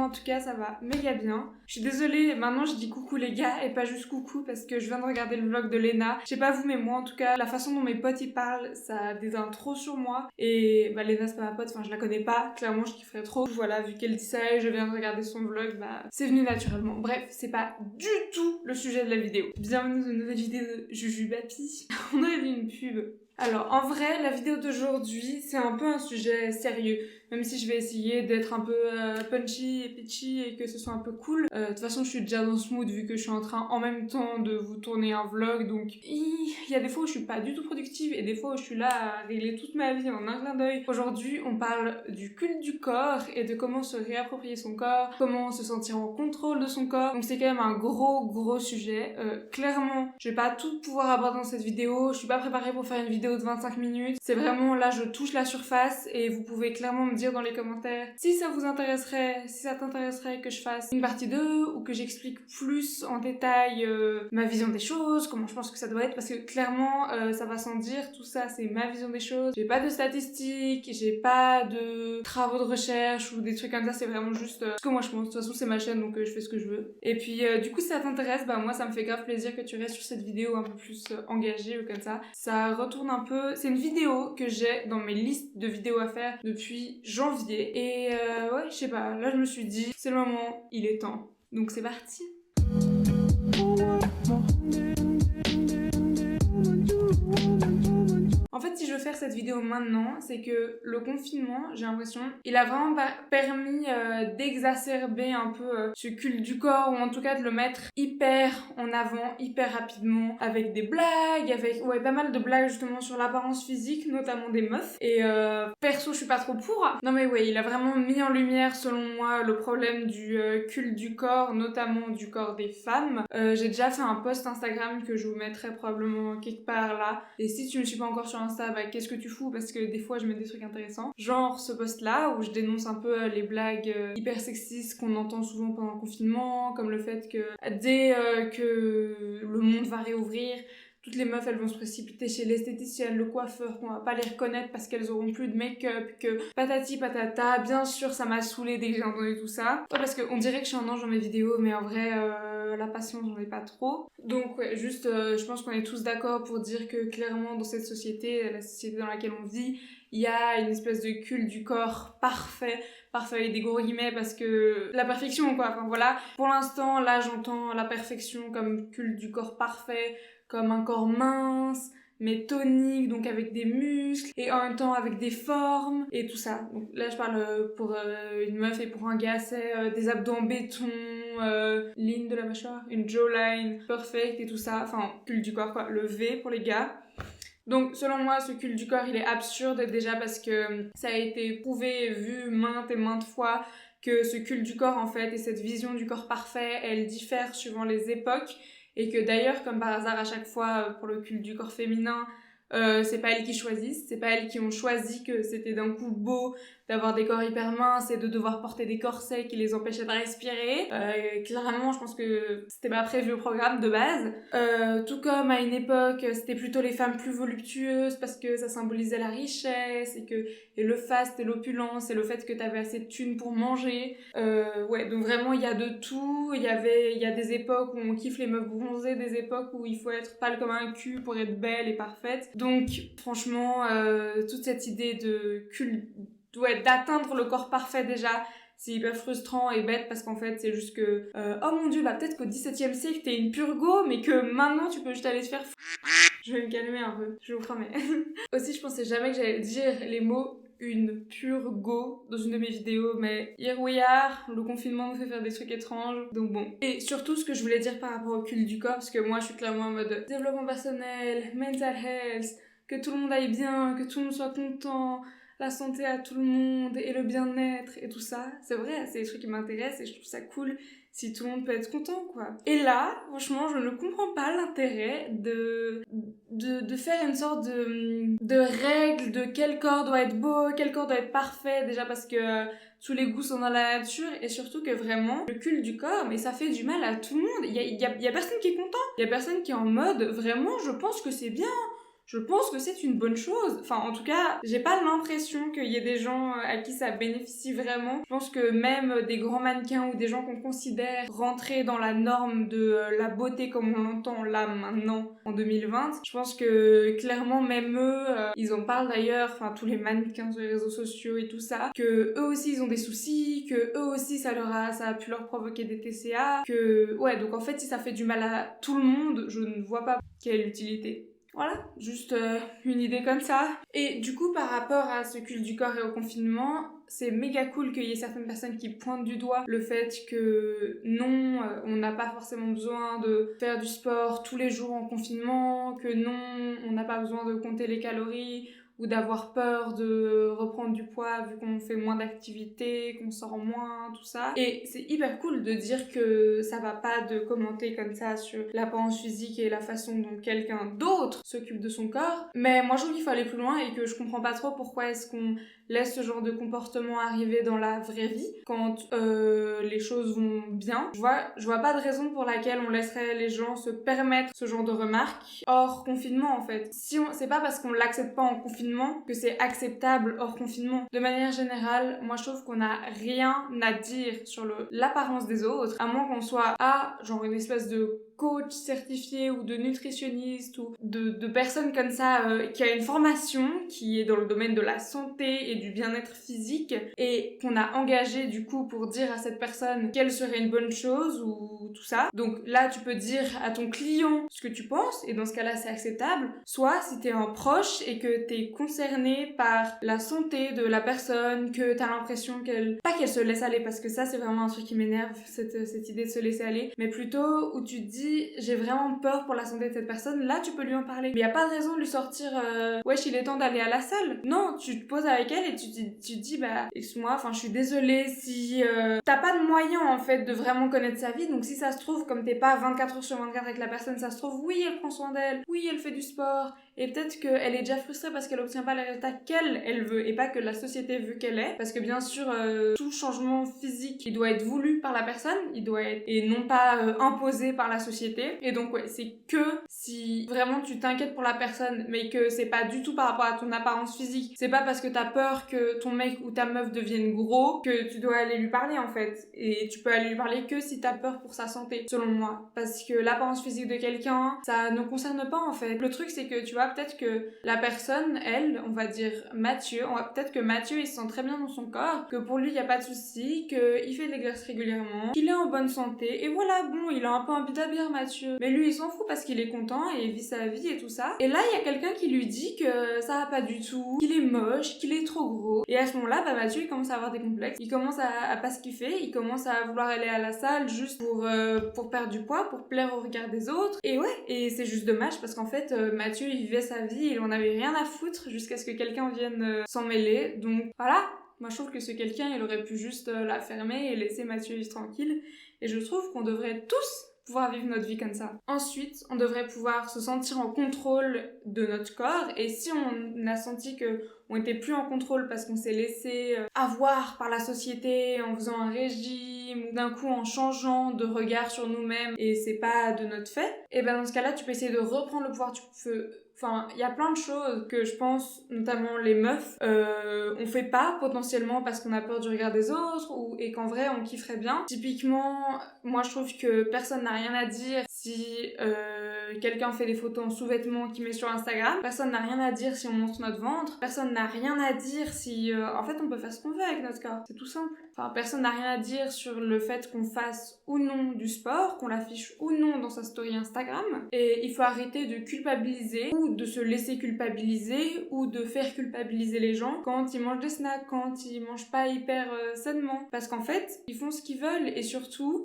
en tout cas ça va méga bien. Je suis désolée, maintenant je dis coucou les gars et pas juste coucou parce que je viens de regarder le vlog de Léna. Je sais pas vous mais moi en tout cas, la façon dont mes potes y parlent, ça déteint trop sur moi. Et bah Léna c'est pas ma pote, enfin je la connais pas, clairement je kifferais trop. Voilà, vu qu'elle dit ça et je viens de regarder son vlog, bah c'est venu naturellement. Bref, c'est pas du tout le sujet de la vidéo. Bienvenue dans une nouvelle vidéo de Jujubapi. On aurait vu une pub. Alors, en vrai, la vidéo d'aujourd'hui, c'est un peu un sujet sérieux. Même si je vais essayer d'être un peu punchy et pitchy et que ce soit un peu cool. De toute façon, je suis déjà dans ce mood vu que je suis en train en même temps de vous tourner un vlog. Donc, il y a des fois où je suis pas du tout productive et des fois où je suis là à régler toute ma vie en un clin d'œil. Aujourd'hui, on parle du culte du corps et de comment se réapproprier son corps, comment se sentir en contrôle de son corps. Donc, c'est quand même un gros sujet. Clairement, je vais pas tout pouvoir aborder dans cette vidéo. Je suis pas préparée pour faire une vidéo de 25 minutes. C'est vraiment là, je touche la surface et vous pouvez clairement me dire dans les commentaires si ça vous intéresserait, si ça t'intéresserait que je fasse une partie 2 ou que j'explique plus en détail ma vision des choses, comment je pense que ça doit être parce que clairement ça va sans dire, tout ça c'est ma vision des choses. J'ai pas de statistiques, j'ai pas de travaux de recherche ou des trucs comme ça, c'est vraiment juste ce que moi je pense. De toute façon c'est ma chaîne donc je fais ce que je veux. Et puis du coup si ça t'intéresse, bah moi ça me fait grave plaisir que tu restes sur cette vidéo un peu plus engagée ou comme ça. Ça retourne un peu, c'est une vidéo que j'ai dans mes listes de vidéos à faire depuis janvier et ouais je sais pas, là je me suis dit c'est le moment, il est temps, donc c'est parti. En fait, si je veux faire cette vidéo maintenant, c'est que le confinement, j'ai l'impression, il a vraiment permis d'exacerber un peu ce culte du corps, ou en tout cas de le mettre hyper en avant, hyper rapidement, avec des blagues, avec pas mal de blagues justement sur l'apparence physique, notamment des meufs. Et perso, je suis pas trop pour. Non mais ouais, il a vraiment mis en lumière, selon moi, le problème du culte du corps, notamment du corps des femmes. J'ai déjà fait un post Instagram que je vous mettrai probablement quelque part là. Et si tu ne me suis pas encore sur Insta, bah qu'est-ce que tu fous parce que des fois je mets des trucs intéressants. Genre ce post là où je dénonce un peu les blagues hyper sexistes qu'on entend souvent pendant le confinement, comme le fait que dès que le monde va réouvrir, toutes les meufs elles vont se précipiter chez l'esthéticienne, le coiffeur, qu'on va pas les reconnaître parce qu'elles auront plus de make-up, que patati patata. Bien sûr ça m'a saoulée dès que j'ai entendu tout ça. Ouais, parce qu'on dirait que je suis un ange dans mes vidéos mais en vrai la patience j'en ai pas trop. Donc ouais, juste je pense qu'on est tous d'accord pour dire que clairement dans cette société, la société dans laquelle on vit, il y a une espèce de culte du corps parfait avec des gros guillemets parce que la perfection quoi, enfin voilà. Pour l'instant là j'entends la perfection comme culte du corps parfait, comme un corps mince mais tonique, donc avec des muscles et en même temps avec des formes et tout ça. Donc là je parle pour une meuf et pour un gars c'est des abdos en béton, ligne de la mâchoire, une jawline perfect et tout ça, enfin culte du corps quoi, le V pour les gars. Donc selon moi ce culte du corps il est absurde déjà parce que ça a été prouvé et vu maintes et maintes fois que ce culte du corps en fait et cette vision du corps parfait elle diffère suivant les époques et que d'ailleurs comme par hasard à chaque fois pour le culte du corps féminin c'est pas elles qui choisissent, c'est pas elles qui ont choisi que c'était d'un coup beau d'avoir des corps hyper minces et de devoir porter des corsets qui les empêchaient de respirer. Clairement, je pense que c'était pas prévu au programme de base. Tout comme à une époque, c'était plutôt les femmes plus voluptueuses parce que ça symbolisait la richesse et le faste et l'opulence et le fait que t'avais assez de thunes pour manger. Ouais, donc vraiment il y a de tout. Il y a des époques où on kiffe les meufs bronzées, des époques où il faut être pâle comme un cul pour être belle et parfaite. Donc franchement, toute cette idée de culte, d'atteindre le corps parfait déjà, c'est hyper frustrant et bête parce qu'en fait c'est juste que oh mon dieu, bah peut-être qu'au XVIIe siècle t'es une purgo mais que maintenant tu peux juste aller te faire Je vais me calmer un peu, je vous promets. Aussi je pensais jamais que j'allais dire les mots une purgo dans une de mes vidéos, mais here we are, le confinement nous fait faire des trucs étranges, donc bon. Et surtout ce que je voulais dire par rapport au culte du corps, parce que moi je suis clairement en mode développement personnel, mental health, que tout le monde aille bien, que tout le monde soit content, la santé à tout le monde et le bien-être et tout ça. C'est vrai, c'est des trucs qui m'intéressent et je trouve ça cool si tout le monde peut être content, quoi. Et là, franchement, je ne comprends pas l'intérêt de faire une sorte de règle de quel corps doit être beau, quel corps doit être parfait, déjà parce que tous les goûts sont dans la nature et surtout que vraiment, le culte du corps, mais ça fait du mal à tout le monde. Il y a personne qui est content. Il y a personne qui est en mode, vraiment, je pense que c'est bien. je pense que c'est une bonne chose. Enfin, en tout cas, j'ai pas l'impression qu'il y ait des gens à qui ça bénéficie vraiment. Je pense que même des grands mannequins ou des gens qu'on considère rentrer dans la norme de la beauté comme on l'entend là maintenant en 2020, je pense que clairement même eux, ils en parlent d'ailleurs, enfin tous les mannequins sur les réseaux sociaux et tout ça, que eux aussi ils ont des soucis, que eux aussi ça a pu leur provoquer des TCA, que ouais, donc en fait si ça fait du mal à tout le monde, je ne vois pas quelle est l'utilité. Voilà, juste une idée comme ça. Et du coup, par rapport à ce culte du corps et au confinement, c'est méga cool qu'il y ait certaines personnes qui pointent du doigt le fait que non, on n'a pas forcément besoin de faire du sport tous les jours en confinement, que non, on n'a pas besoin de compter les calories ou d'avoir peur de reprendre du poids vu qu'on fait moins d'activités, qu'on sort moins, tout ça. Et c'est hyper cool de dire que ça va pas de commenter comme ça sur l'apparence physique et la façon dont quelqu'un d'autre s'occupe de son corps. Mais moi je trouve qu'il faut aller plus loin et que je comprends pas trop pourquoi est-ce qu'on laisse ce genre de comportement arriver dans la vraie vie quand les choses vont bien. Je vois pas de raison pour laquelle on laisserait les gens se permettre ce genre de remarques hors confinement en fait. C'est pas parce qu'on l'accepte pas en confinement que c'est acceptable hors confinement. De manière générale, moi je trouve qu'on a rien à dire sur l'apparence des autres, à moins qu'on soit genre une espèce de coach certifié ou de nutritionniste ou de personnes comme ça qui a une formation qui est dans le domaine de la santé et du bien-être physique et qu'on a engagé du coup pour dire à cette personne quelle serait une bonne chose ou tout ça. Donc là tu peux dire à ton client ce que tu penses et dans ce cas-là c'est acceptable. Soit si t'es un proche et que t'es concerné par la santé de la personne, que t'as l'impression pas qu'elle se laisse aller parce que ça c'est vraiment un truc qui m'énerve cette idée de se laisser aller, mais plutôt où tu te dis j'ai vraiment peur pour la santé de cette personne, là tu peux lui en parler. Mais y a pas de raison de lui sortir wesh il est temps d'aller à la salle. Non, tu te poses avec elle et tu te dis bah excuse-moi, enfin je suis désolée si t'as pas de moyens en fait de vraiment connaître sa vie, donc si ça se trouve comme t'es pas 24 heures sur 24 avec la personne, ça se trouve oui elle prend soin d'elle, oui elle fait du sport et peut-être qu'elle est déjà frustrée parce qu'elle obtient pas les résultats qu'elle veut et pas que la société veut qu'elle ait, parce que bien sûr tout changement physique il doit être voulu par la personne, il doit être et non pas imposé par la société. Et donc ouais, c'est que si vraiment tu t'inquiètes pour la personne mais que c'est pas du tout par rapport à ton apparence physique, c'est pas parce que t'as peur que ton mec ou ta meuf devienne gros que tu dois aller lui parler en fait, et tu peux aller lui parler que si t'as peur pour sa santé selon moi, parce que l'apparence physique de quelqu'un ça ne concerne pas en fait. Le truc c'est que tu vois peut-être que la personne elle, on va dire peut-être que Mathieu il se sent très bien dans son corps, que pour lui il y a pas de souci, qu'il fait de l'exercice régulièrement, qu'il est en bonne santé et voilà, bon il a un peu envie d'habiller Mathieu, mais lui il s'en fout parce qu'il est content et il vit sa vie et tout ça, et là il y a quelqu'un qui lui dit que ça va pas du tout, qu'il est moche, qu'il est trop gros, et à ce moment-là bah Mathieu il commence à avoir des complexes, il commence à pas se kiffer, il commence à vouloir aller à la salle juste pour perdre du poids, pour plaire au regard des autres, et ouais, et c'est juste dommage parce qu'en fait Mathieu il vivait sa vie, il en avait rien à foutre jusqu'à ce que quelqu'un vienne s'en mêler, donc voilà. Moi, je trouve que ce quelqu'un, il aurait pu juste la fermer et laisser Mathieu vivre tranquille. Et je trouve qu'on devrait tous pouvoir vivre notre vie comme ça. Ensuite, on devrait pouvoir se sentir en contrôle de notre corps. Et si on a senti que on était plus en contrôle parce qu'on s'est laissé avoir par la société en faisant un régime ou d'un coup en changeant de regard sur nous-mêmes et c'est pas de notre fait, et ben dans ce cas-là, tu peux essayer de reprendre le pouvoir. Enfin, il y a plein de choses que je pense, notamment les meufs, on fait pas potentiellement parce qu'on a peur du regard des autres et qu'en vrai on kifferait bien. Typiquement, moi je trouve que personne n'a rien à dire si quelqu'un fait des photos en sous-vêtements qu'il met sur Instagram. Personne n'a rien à dire si on montre notre ventre. Personne n'a rien à dire si... en fait, on peut faire ce qu'on veut avec notre corps. C'est tout simple. Enfin, personne n'a rien à dire sur le fait qu'on fasse ou non du sport, qu'on l'affiche ou non dans sa story Instagram. Et il faut arrêter de culpabiliser ou de se laisser culpabiliser ou de faire culpabiliser les gens quand ils mangent des snacks, quand ils mangent pas hyper sainement. Parce qu'en fait, ils font ce qu'ils veulent et surtout,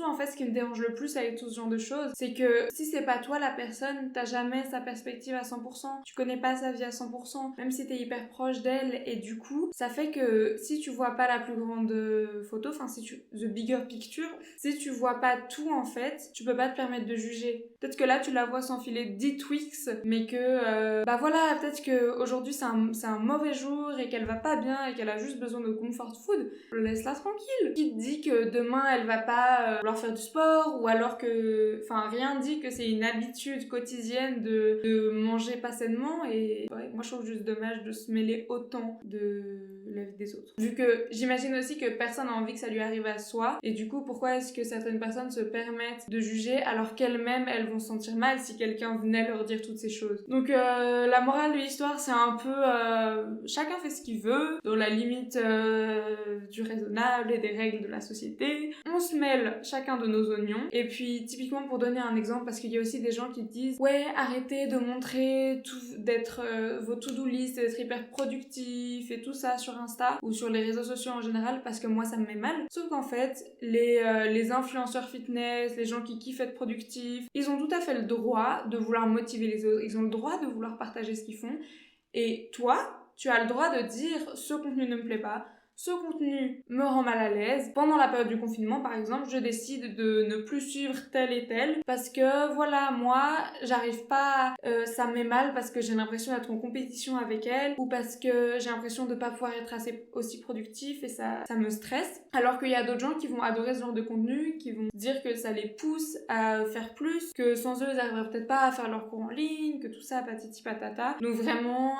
en fait, ce qui me dérange le plus avec tout ce genre de choses, c'est que si c'est pas toi la personne, t'as jamais sa perspective à 100%, tu connais pas sa vie à 100%, même si t'es hyper proche d'elle, et du coup, ça fait que si tu vois pas la plus grande photo, the bigger picture, si tu vois pas tout en fait, tu peux pas te permettre de juger. Peut-être que là tu la vois s'enfiler 10 Twix, mais que bah voilà, peut-être que aujourd'hui c'est un mauvais jour et qu'elle va pas bien et qu'elle a juste besoin de comfort food. Laisse-la tranquille. Qui te dit que demain elle va pas vouloir faire du sport, ou alors que, enfin, rien dit que c'est une habitude quotidienne de manger pas sainement. Et ouais, moi je trouve juste dommage de se mêler autant de la vie des autres. Vu que j'imagine aussi que personne n'a envie que ça lui arrive à soi, et du coup pourquoi est-ce que certaines personnes se permettent de juger alors qu'elles-mêmes elles vont se sentir mal si quelqu'un venait leur dire toutes ces choses. Donc la morale de l'histoire c'est un peu chacun fait ce qu'il veut dans la limite du raisonnable et des règles de la société. On se mêle chacun de nos oignons. Et puis typiquement pour donner un exemple, parce qu'il y a aussi des gens qui disent ouais, arrêtez de montrer d'être vos to-do list, d'être hyper productif et tout ça sur Insta ou sur les réseaux sociaux en général, parce que moi ça me met mal. Sauf qu'en fait les influenceurs fitness, les gens qui kiffent être productifs, ils ont tout à fait le droit de vouloir motiver les autres, ils ont le droit de vouloir partager ce qu'ils font. Et toi, tu as le droit de dire ce contenu ne me plaît pas, ce contenu me rend mal à l'aise. Pendant la période du confinement, par exemple, je décide de ne plus suivre tel et tel parce que voilà, moi, j'arrive pas, ça me met mal parce que j'ai l'impression d'être en compétition avec elle, ou parce que j'ai l'impression de pas pouvoir être aussi productif et ça me stresse. Alors qu'il y a d'autres gens qui vont adorer ce genre de contenu, qui vont dire que ça les pousse à faire plus, que sans eux, ils arriveraient peut-être pas à faire leur cours en ligne, que tout ça, patati patata. Donc vraiment,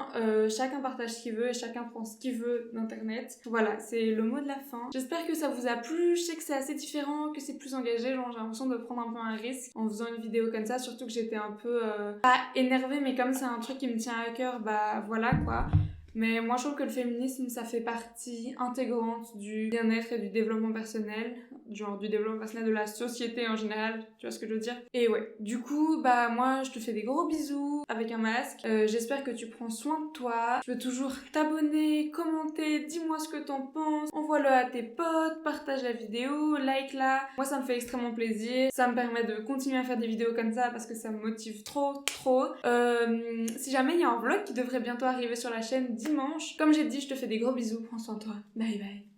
chacun partage ce qu'il veut et chacun prend ce qu'il veut d'internet. Voilà, c'est le mot de la fin. J'espère que ça vous a plu. Je sais que c'est assez différent, que c'est plus engagé. Genre, j'ai l'impression de prendre un peu un risque en faisant une vidéo comme ça. Surtout que j'étais un peu, pas énervée, mais comme c'est un truc qui me tient à cœur, bah voilà quoi. Mais moi, je trouve que le féminisme, ça fait partie intégrante du bien-être et du développement personnel, genre du développement personnel de la société en général, tu vois ce que je veux dire? Et ouais, du coup, bah moi, je te fais des gros bisous avec un masque. J'espère que tu prends soin de toi. Tu peux toujours t'abonner, commenter, dis-moi ce que t'en penses, envoie-le à tes potes, partage la vidéo, like-la. Moi, ça me fait extrêmement plaisir. Ça me permet de continuer à faire des vidéos comme ça parce que ça me motive trop. Si jamais il y a un vlog qui devrait bientôt arriver sur la chaîne dimanche, comme j'ai dit, je te fais des gros bisous, prends soin de toi, bye bye.